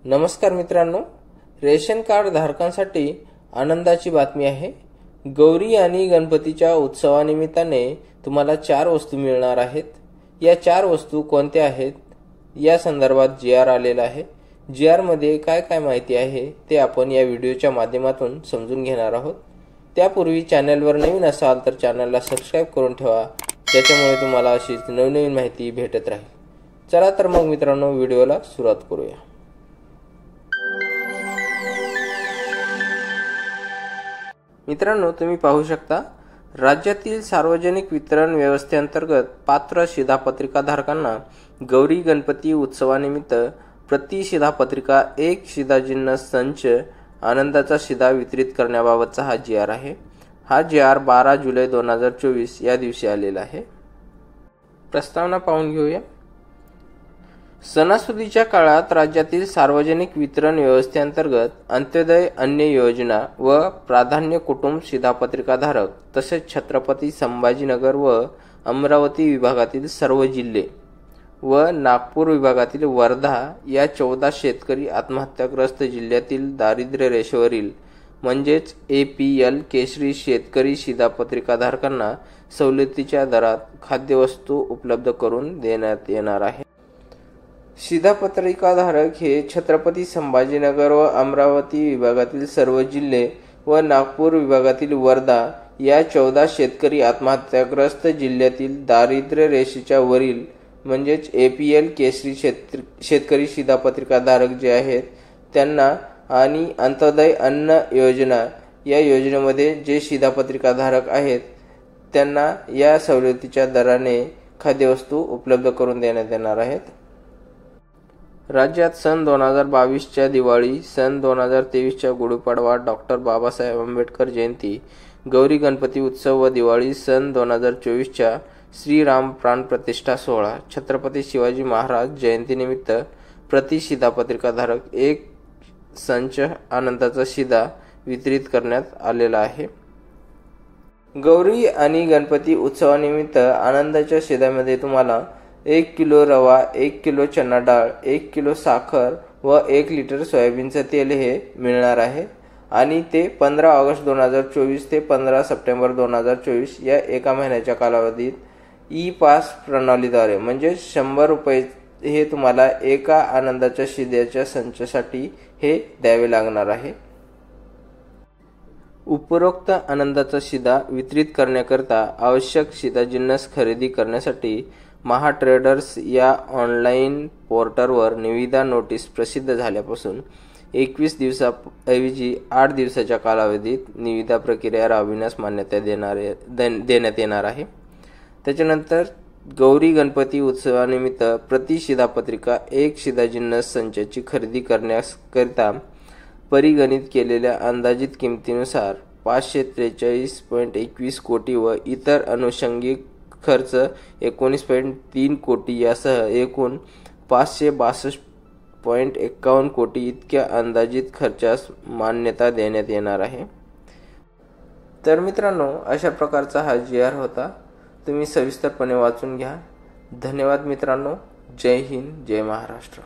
नमस्कार मित्रांनो, ration card धारकांसाठी आनंदाची बातमी आहे। गौरी आणि गणपतीच्या उत्सवानिमित्ताने तुम्हाला 4 वस्तू मिळणार आहेत। या 4 वस्तू कोणत्या आहेत या संदर्भात GR आलेला आहे। GR मध्ये काय काय माहिती आहे ते आपण या व्हिडिओच्या माध्यमातून समजून घेणार आहोत। त्यापूर्वी चॅनलवर नवीन असाल तर चॅनलला सबस्क्राइब करून ठेवा, त्याच्यामुळे तुम्हाला अशीच नवनवीन माहिती भेटत राहील। चला तर मग मित्रांनो, व्हिडिओला सुरुवात करूया। मित्रांनो, तुम्ही पाहू शकता, राज्यातील सार्वजनिक वितरण व्यवस्थेअंतर्गत पात्र शिधापत्रिका धारकांना गौरी गणपती उत्सवानिमित्त प्रति शिधापत्रिका 1 शिधाजिन्नस संच आनंदाचा शिधा वितरित करण्याबाबतचा हा GR आहे। हा GR 12 जुलै 2024 या दिवशी आलेला आहे। प्रस्तावना पाहून घेऊया। सणासुदीच्या काळात राज्यातील सार्वजनिक वितरण व्यवस्थेअंतर्गत अंत्योदय अन्न योजना व प्राधान्य कुटुंब शिधापत्रिका धारक तसेच छत्रपती संभाजीनगर व अमरावती विभागातील सर्व जिल्हे व नागपूर विभागातील वर्धा या 14 शेतकरी आत्महत्याग्रस्त जिल्ह्यातील दारिद्र्य रेषेवरील म्हणजेच APL केशरी शेतकरी शिधापत्रिका धारकांना सवलतीच्या दरात खाद्यवस्तू उपलब्ध करून देण्यात येणार आहे। शिधापत्रिका धारक हे छत्रपती संभाजीनगर व अमरावती विभागातील सर्व जिल्हे व नागपूर विभागातील वर्धा या 14 शेतकरी आत्महत्याग्रस्त जिल्ह्यातील दारिद्र्य रेषेच्या वरील म्हणजेच APL केशरी शेतकरी शिधापत्रिका धारक जे आहेत त्यांना आणि अंत्योदय अन्न योजना या योजनेमध्ये जे शिधापत्रिका धारक आहेत त्यांना या सवलतीच्या दराने खाद्यवस्तू उपलब्ध करून देण्यात येणार आहेत। राज्यात सन 2022च्या दिवाळी, सन 2023च्या गुढीपाडवा, डॉक्टर बाबासाहेब आंबेडकर जयंती, गौरी गणपती उत्सव व दिवाळी, सन 2024च्या श्रीराम प्राण प्रतिष्ठा सोहळा, छत्रपती शिवाजी महाराज जयंतीनिमित्त प्रति शिधापत्रिका धारक 1 संच आनंदाचा शिधा वितरित करण्यात आलेला आहे। गौरी आणि गणपती उत्सवानिमित्त आनंदाच्या शिधामध्ये तुम्हाला 1 किलो रवा, 1 किलो चना डाळ, 1 किलो साखर व 1 लिटर सोयाबीनचे तेल हे मिळणार आहे आणि ते 15 ऑगस्ट 2024 ते 15 सप्टेंबर 2024 या एका महिन्याच्या कालावधीत ई-पास प्रणालीद्वारे म्हणजे 100 रुपये हे तुम्हाला एका आनंदाच्या शिध्याच्या संचासाठी हे द्यावे लागणार आहे। उपरोक्त आनंदाचा शिधा वितरित करण्याकरता आवश्यक शिधाजिन्नस खरेदी करण्यासाठी महाट्रेडर्स या ऑनलाईन पोर्टलवर निविदा नोटीस प्रसिद्ध झाल्यापासून 21 दिवसाऐवजी 8 दिवसाच्या कालावधीत निविदा प्रक्रिया राबविण्यास मान्यता देण्यात येणार आहे। त्याच्यानंतर गौरी गणपती उत्सवानिमित्त प्रति शिधापत्रिका 1 शिधाजिन्नस संचाची खरेदी करण्याकरिता परिगणित केलेल्या अंदाजित किमतीनुसार 543.21 कोटी व इतर अनुषंगिक खर्च 19.3 कोटी यासह एकूण 562.51 कोटी इतक्या अंदाजित खर्चास मान्यता देण्यात येणार आहे। तर मित्रांनो, अशा प्रकारचा हा GR होता। तुम्ही सविस्तरपणे वाचून घ्या। धन्यवाद मित्रांनो। जय हिंद, जय महाराष्ट्र।